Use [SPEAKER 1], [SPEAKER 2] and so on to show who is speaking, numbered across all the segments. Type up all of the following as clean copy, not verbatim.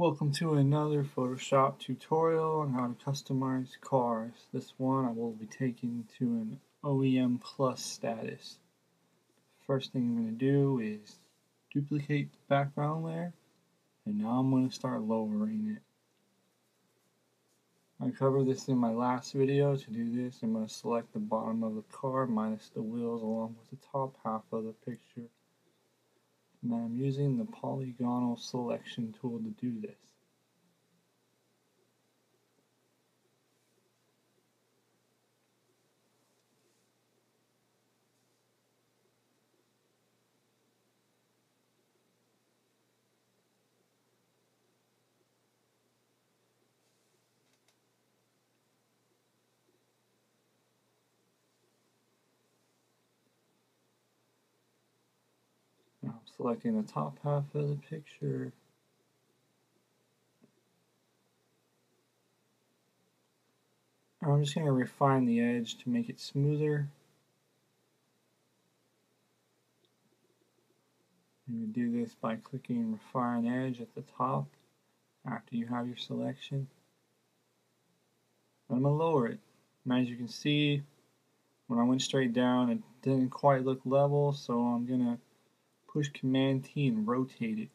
[SPEAKER 1] Welcome to another Photoshop tutorial on how to customize cars. This one I will be taking to an OEM Plus status. First thing I'm going to do is duplicate the background layer, and now I'm going to start lowering it. I covered this in my last video. To do this, I'm going to select the bottom of the car minus the wheels along with the top half of the picture. And I'm using the polygonal selection tool to do this. Now I'm selecting the top half of the picture. I'm just going to refine the edge to make it smoother. You do this by clicking Refine Edge at the top after you have your selection. I'm going to lower it. And as you can see, when I went straight down, it didn't quite look level, so I'm going to push Command T and rotate it.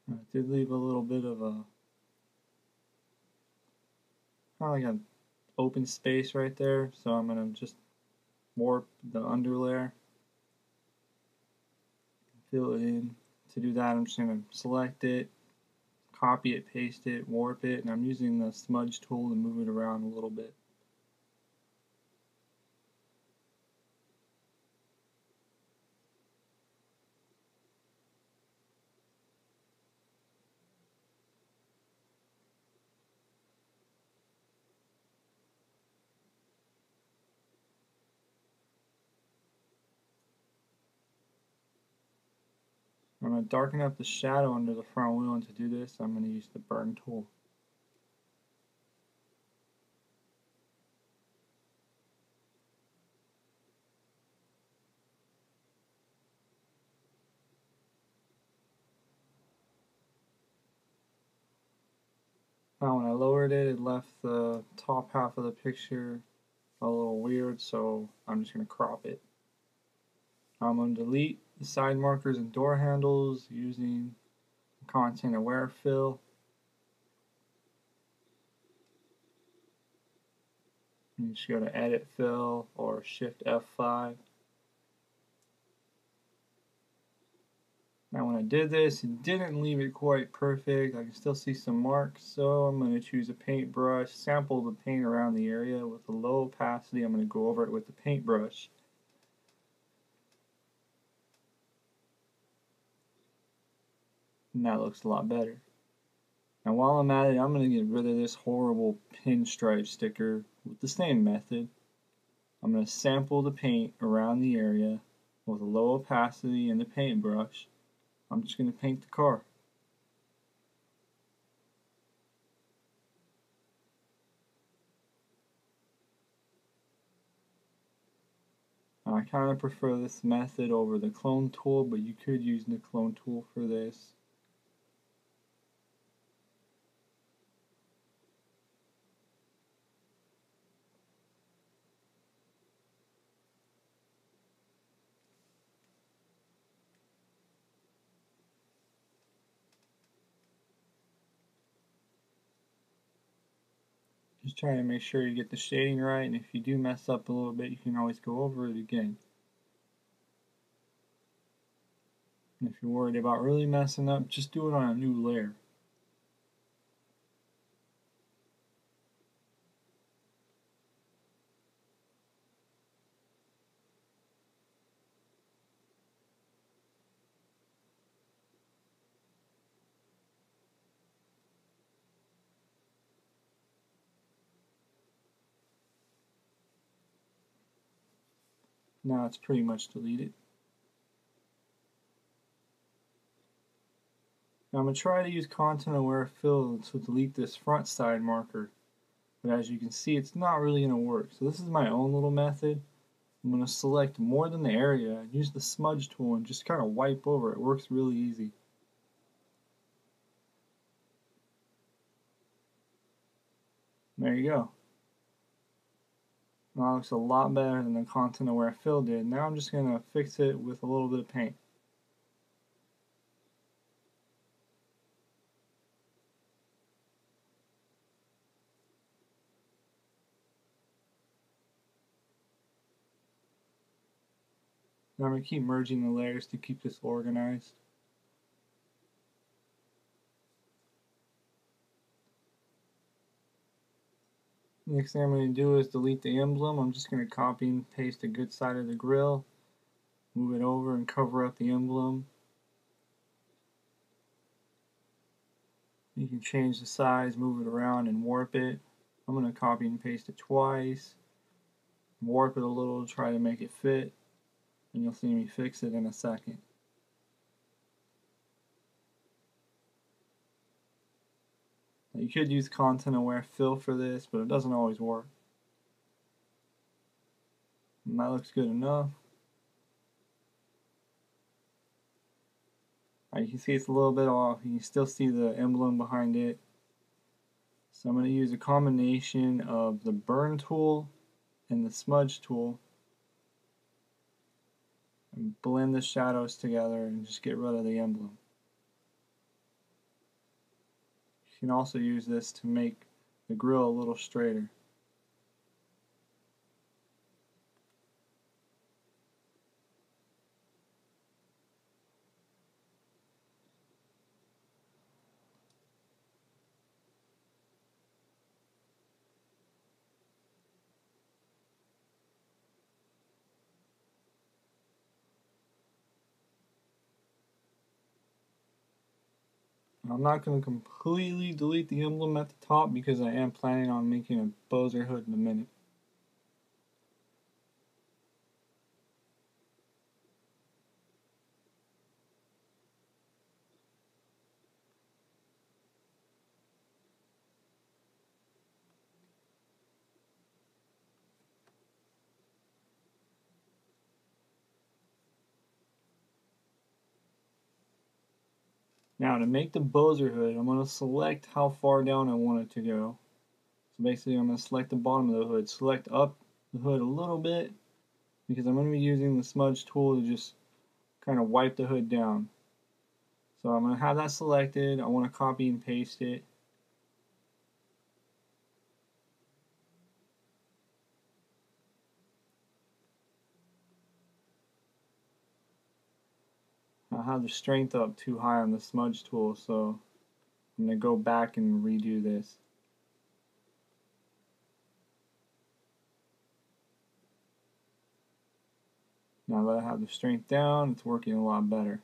[SPEAKER 1] I did leave a little bit of a kind of like an open space right there, so I'm going to just warp the underlayer, fill it in. To do that, I'm just going to select it, copy it, paste it, warp it, and I'm using the smudge tool to move it around a little bit. I'm going to darken up the shadow under the front wheel, and to do this I'm going to use the burn tool. Now when I lowered it, it left the top half of the picture a little weird, so I'm just going to crop it. I'm going to delete the side markers and door handles using content aware fill. You just go to edit fill or shift F5. Now when I did this, it didn't leave it quite perfect. I can still see some marks, so I'm going to choose a paintbrush, sample the paint around the area with a low opacity. I'm going to go over it with the paintbrush. And that looks a lot better. Now while I'm at it, I'm going to get rid of this horrible pinstripe sticker with the same method. I'm going to sample the paint around the area with a low opacity and the paintbrush. I'm just going to paint the car. I kind of prefer this method over the clone tool, but you could use the clone tool for this. Just try to make sure you get the shading right, and if you do mess up a little bit, you can always go over it again. And if you're worried about really messing up, just do it on a new layer. Now it's pretty much deleted. Now I'm going to try to use content aware fill to delete this front side marker, but as you can see it's not really going to work. So this is my own little method. I'm going to select more than the area and use the smudge tool and just kind of wipe over. It works really easy. There you go. Now it looks a lot better than the content aware fill did. Now I'm just going to fix it with a little bit of paint. Now I'm going to keep merging the layers to keep this organized. Next thing I'm going to do is delete the emblem. I'm just going to copy and paste a good side of the grill, move it over and cover up the emblem. You can change the size, move it around and warp it. I'm going to copy and paste it twice, warp it a little to try to make it fit, and you'll see me fix it in a second. Now you could use content aware fill for this, but it doesn't always work. And that looks good enough. You can see it's a little bit off. You can still see the emblem behind it. So I'm going to use a combination of the burn tool and the smudge tool and blend the shadows together and just get rid of the emblem. You can also use this to make the grill a little straighter. I'm not going to completely delete the emblem at the top because I am planning on making a Bowser hood in a minute. Now to make the Bowser hood, I'm going to select how far down I want it to go. So basically I'm going to select the bottom of the hood, select up the hood a little bit, because I'm going to be using the smudge tool to just kind of wipe the hood down. So I'm going to have that selected. I want to copy and paste it. I have the strength up too high on the smudge tool, so I'm going to go back and redo this. Now that I have the strength down, it's working a lot better.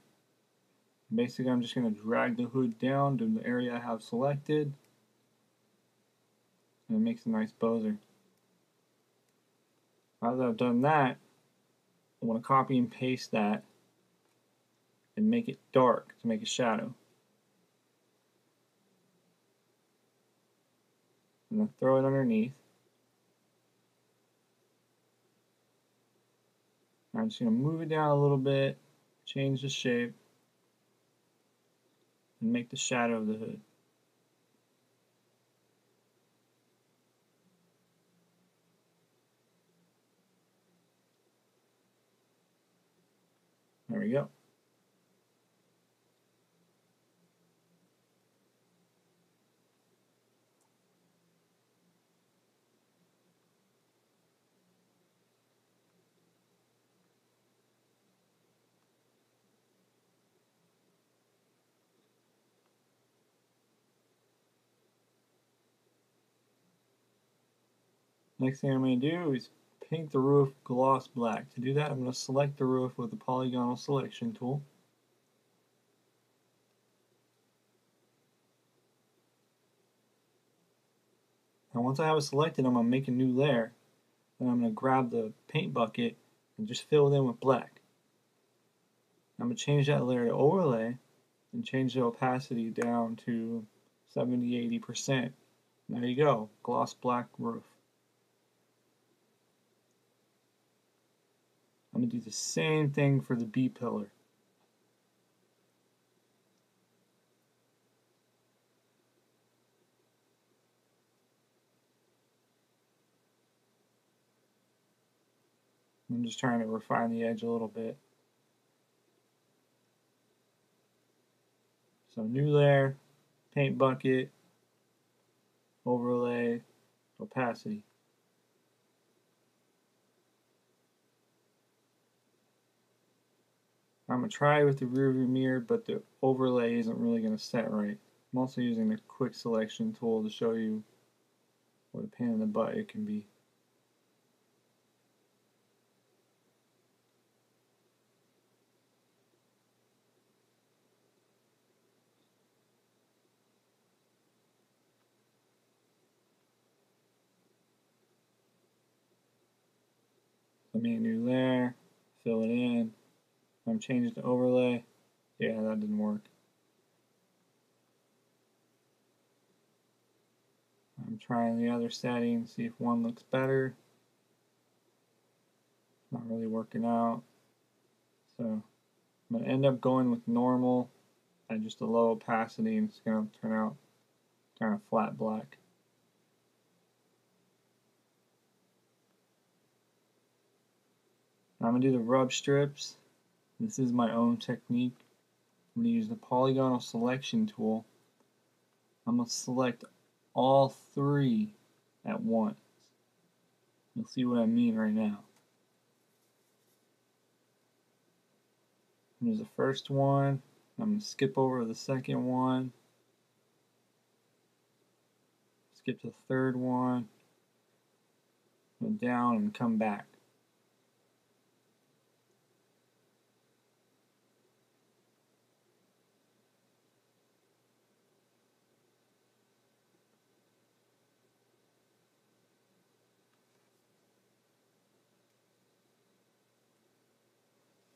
[SPEAKER 1] Basically, I'm just going to drag the hood down to the area I have selected, and it makes a nice Bowser. Now that I've done that, I want to copy and paste that and make it dark to make a shadow. I'm going to throw it underneath. I'm just going to move it down a little bit, change the shape, and make the shadow of the hood. There we go. Next thing I'm going to do is paint the roof gloss black. To do that, I'm going to select the roof with the polygonal selection tool. Now once I have it selected, I'm going to make a new layer. Then I'm going to grab the paint bucket and just fill it in with black. I'm going to change that layer to overlay, and change the opacity down to 70–80%. There you go, gloss black roof. I'm going to do the same thing for the B pillar. I'm just trying to refine the edge a little bit. So new layer, paint bucket, overlay, opacity. I'm going to try with the rearview mirror, but the overlay isn't really going to set right. I'm also using the quick selection tool to show you what a pain in the butt it can be. Let me a new layer, fill it in. I'm changing the overlay. Yeah, that didn't work. I'm trying the other setting, see if one looks better. Not really working out. So I'm going to end up going with normal at just a low opacity, and it's going to turn out kind of flat black. Now I'm going to do the rub strips. This is my own technique. I'm going to use the polygonal selection tool. I'm going to select all three at once. You'll see what I mean right now. Here's the first one. I'm going to skip over the second one. Skip to the third one. Go down and come back.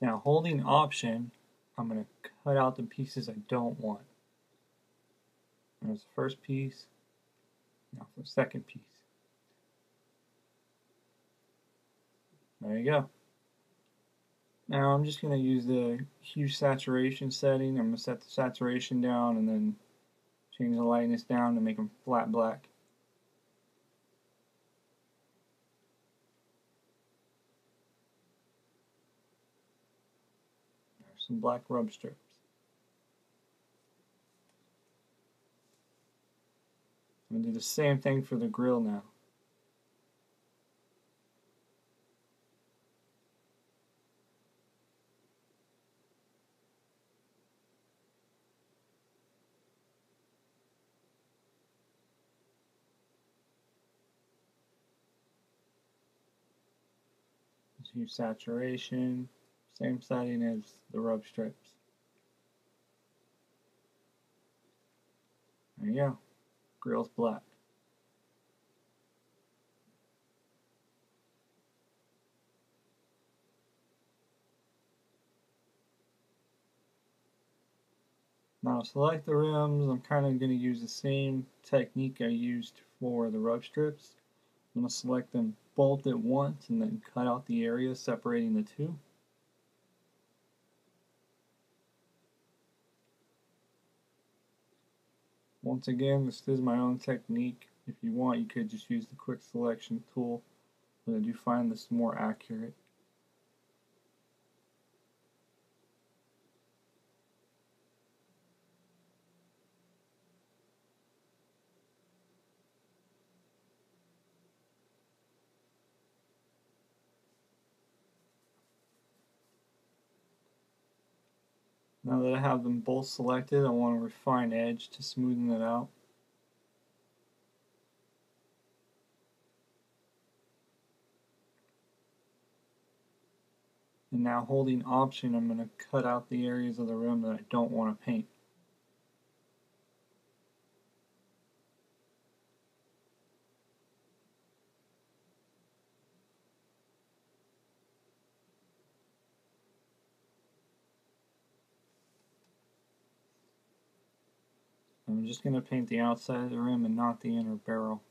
[SPEAKER 1] Now holding Option, I'm going to cut out the pieces I don't want. There's the first piece. Now for the second piece. There you go. Now I'm just going to use the hue saturation setting. I'm going to set the saturation down and then change the lightness down to make them flat black. There's some black rub strips. I'm going to do the same thing for the grill now. Hue saturation, same setting as the rub strips. There you go. Grill's black. Now to select the rims, I'm kind of going to use the same technique I used for the rub strips. I'm going to select them both at once and then cut out the area separating the two. Once again, this is my own technique. If you want, you could just use the quick selection tool, but I do find this more accurate. Now that I have them both selected, I want to refine edge to smoothen it out. And now holding Option, I'm going to cut out the areas of the rim that I don't want to paint. I'm just going to paint the outside of the rim and not the inner barrel.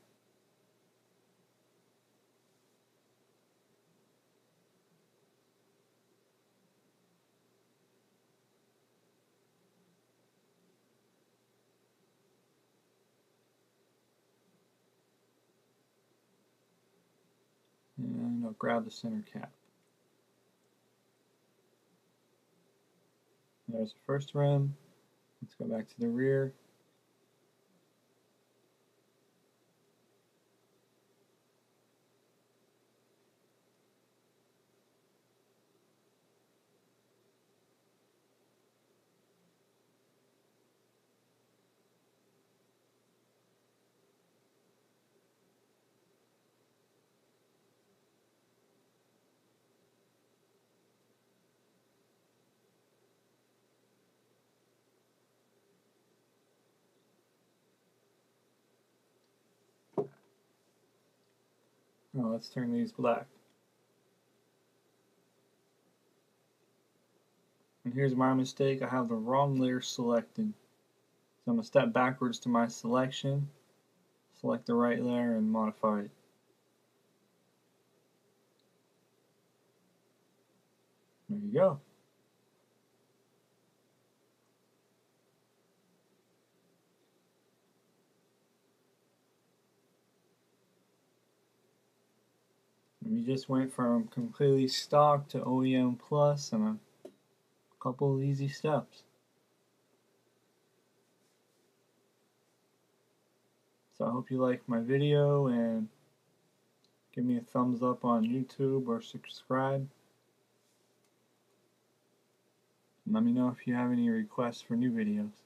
[SPEAKER 1] And I'll grab the center cap. There's the first rim. Let's go back to the rear. Now let's turn these black. And here's my mistake, I have the wrong layer selected. So I'm going to step backwards to my selection, select the right layer and modify it. There you go. We just went from completely stock to OEM Plus in a couple of easy steps. So I hope you liked my video and give me a thumbs up on YouTube or subscribe. And let me know if you have any requests for new videos.